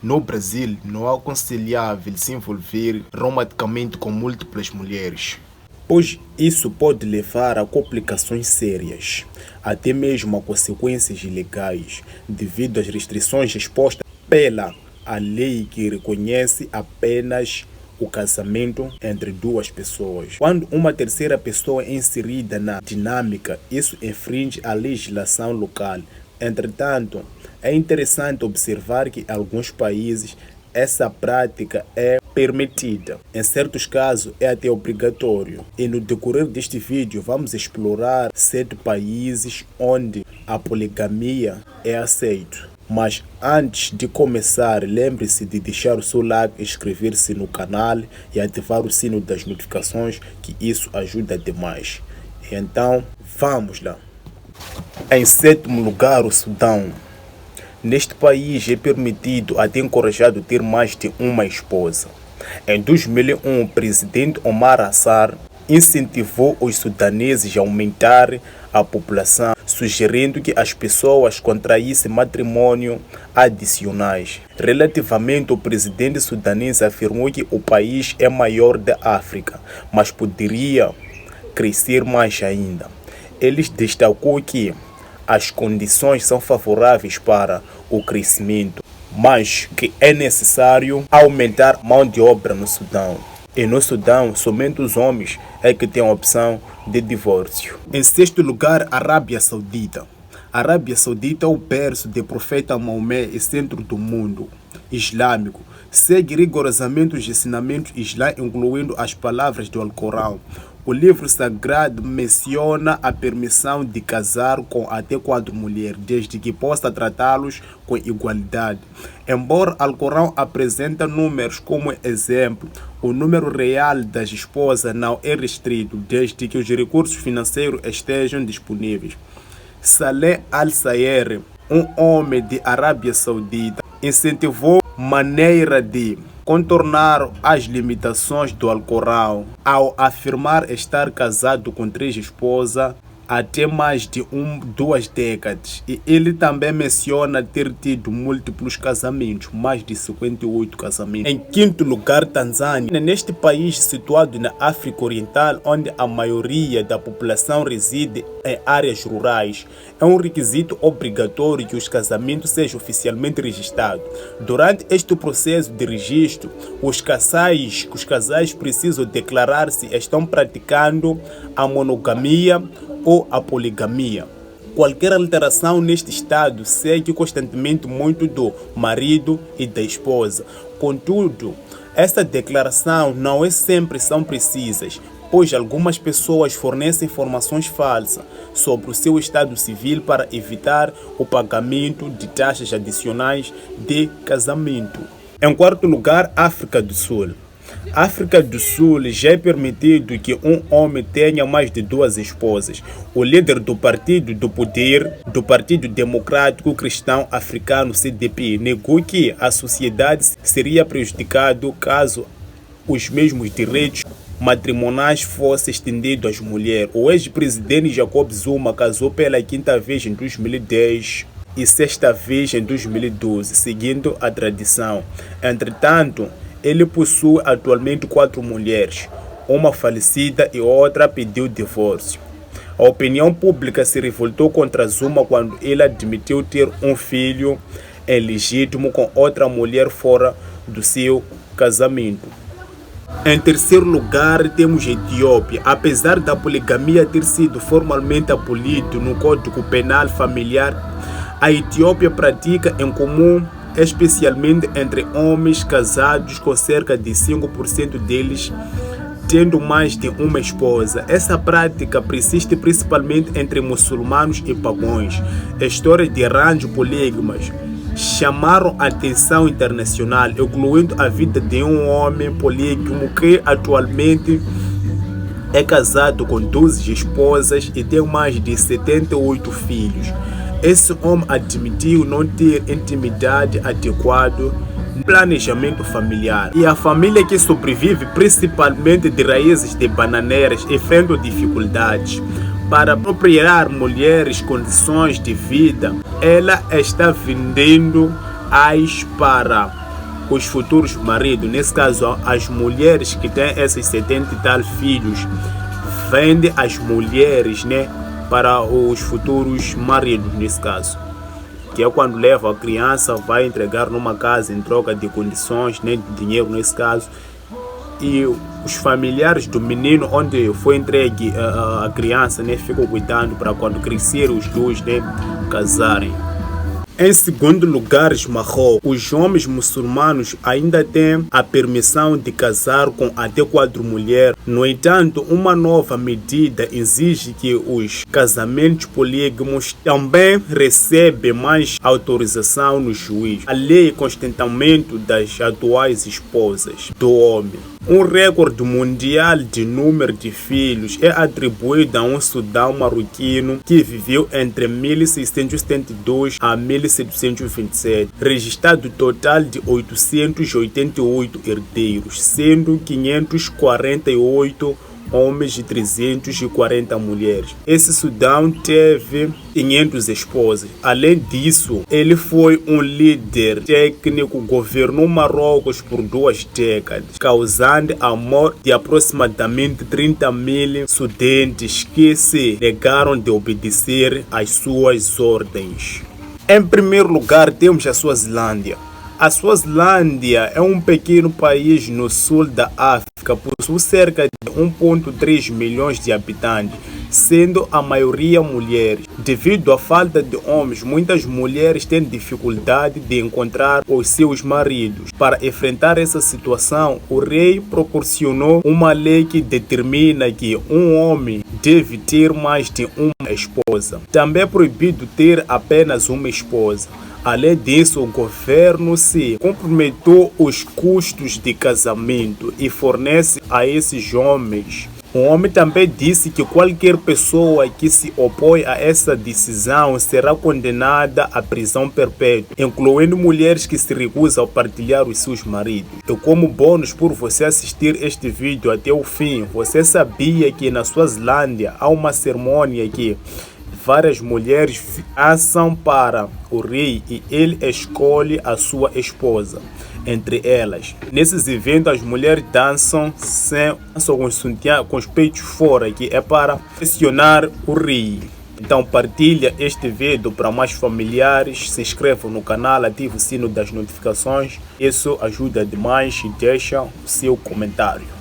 No Brasil, não é aconselhável se envolver romanticamente com múltiplas mulheres, pois isso pode levar a complicações sérias, até mesmo a consequências ilegais, devido às restrições expostas pela a lei que reconhece apenas o casamento entre duas pessoas. Quando uma terceira pessoa é inserida na dinâmica, isso infringe a legislação local. Entretanto, é interessante observar que em alguns países essa prática é permitida. Em certos casos é até obrigatório. E no decorrer deste vídeo vamos explorar 7 países onde a poligamia é aceita. Mas antes de começar, lembre-se de deixar o seu like, inscrever-se no canal e ativar o sino das notificações, que isso ajuda demais. Então, vamos lá. Em 7º lugar, o Sudão. Neste país é permitido até encorajado ter mais de uma esposa. Em 2001, o presidente Omar Hassan incentivou os sudaneses a aumentar a população, sugerindo que as pessoas contraíssem matrimônio adicionais. Relativamente, o presidente sudanês afirmou que o país é maior da África, mas poderia crescer mais ainda. Ele destacou que as condições são favoráveis para o crescimento, mas que é necessário aumentar a mão de obra no Sudão. E no Sudão, somente os homens é que têm a opção de divórcio. Em 6º lugar, Arábia Saudita. A Arábia Saudita é o berço do profeta Maomé e centro do mundo islâmico. Segue rigorosamente os ensinamentos islâmicos, incluindo as palavras do Alcorão. O livro sagrado menciona a permissão de casar com até 4 mulheres, desde que possa tratá-los com igualdade. Embora o Alcorão apresente números como exemplo, o número real das esposas não é restrito, desde que os recursos financeiros estejam disponíveis. Saleh Al-Sayeri, um homem de Arábia Saudita, incentivou maneira de contornar as limitações do Alcorão ao afirmar estar casado com 3 esposas até mais de 2 décadas. E ele também menciona ter tido múltiplos casamentos, mais de 58 casamentos. Em 5º lugar, Tanzânia. Neste país situado na África Oriental, onde a maioria da população reside em áreas rurais, é um requisito obrigatório que os casamentos sejam oficialmente registrados. Durante este processo de registro, os casais precisam declarar se estão praticando a monogamia ou a poligamia. Qualquer alteração neste estado segue constantemente muito do marido e da esposa. Contudo, essa declaração não é sempre são precisas, pois algumas pessoas fornecem informações falsas sobre o seu estado civil para evitar o pagamento de taxas adicionais de casamento. Em 4º lugar, África do Sul. África do Sul já é permitido que um homem tenha mais de 2 esposas. O líder do partido do poder, do Partido Democrático Cristão Africano CDP, negou que a sociedade seria prejudicada caso os mesmos direitos matrimoniais fossem estendidos às mulheres. O ex-presidente Jacob Zuma casou pela 5ª vez em 2010 e 6ª vez em 2012, seguindo a tradição. Entretanto, ele possui atualmente 4 mulheres, uma falecida e outra pediu divórcio. A opinião pública se revoltou contra Zuma quando ele admitiu ter um filho ilegítimo com outra mulher fora do seu casamento. Em 3º lugar, temos a Etiópia. Apesar da poligamia ter sido formalmente abolida no Código Penal Familiar, a Etiópia pratica em comum, especialmente entre homens casados, com cerca de 5% deles tendo mais de uma esposa. Essa prática persiste principalmente entre muçulmanos e pagãos. Histórias de arranjos polígamos chamaram a atenção internacional, incluindo a vida de um homem polígamo que atualmente é casado com 12 esposas e tem mais de 78 filhos. Esse homem admitiu não ter intimidade adequada no planejamento familiar. E a família que sobrevive principalmente de raízes de bananeiras enfrenta dificuldades. Para apropriar mulheres condições de vida, ela está vendendo as para os futuros maridos, nesse caso as mulheres que têm esses 70 e tal filhos, vendem as mulheres, né, para os futuros maridos, nesse caso, que é quando leva a criança, vai entregar numa casa em troca de condições, né, de dinheiro nesse caso, e os familiares do menino onde foi entregue a criança, né, ficam cuidando para quando crescer os dois, né, casarem. Em segundo lugar, Marrocos, os homens muçulmanos ainda têm a permissão de casar com até 4 mulheres. No entanto, uma nova medida exige que os casamentos polígamos também recebem mais autorização no juiz. A lei contentamento das atuais esposas do homem. Um recorde mundial de número de filhos é atribuído a um cidadão marroquino que viveu entre 1672 a 1727, registrado total de 888 herdeiros, sendo 548 homens e 340 mulheres. Esse cidadão teve 500 esposas. Além disso, ele foi um líder técnico, governou Marrocos por 2 décadas, causando a morte de aproximadamente 30 mil estudantes que se negaram de obedecer às suas ordens. Em primeiro lugar, temos a Suazilândia. A Suazilândia é um pequeno país no sul da África, possui cerca de 1,3 milhões de habitantes, sendo a maioria mulheres. Devido à falta de homens, muitas mulheres têm dificuldade de encontrar os seus maridos. Para enfrentar essa situação, o rei proporcionou uma lei que determina que um homem deve ter mais de uma esposa. Também é proibido ter apenas uma esposa. Além disso, o governo se comprometeu os custos de casamento e fornece a esses homens. O homem também disse que qualquer pessoa que se opõe a essa decisão será condenada à prisão perpétua, incluindo mulheres que se recusam a partilhar os seus maridos. E como bônus por você assistir este vídeo até o fim, você sabia que na Suazilândia há uma cerimônia que várias mulheres assam para o rei e ele escolhe a sua esposa entre elas. Nesses eventos, as mulheres dançam com os peitos fora, que é para pressionar o rei. Então partilha este vídeo para mais familiares, se inscreva no canal, ative o sino das notificações. Isso ajuda demais e deixa o seu comentário.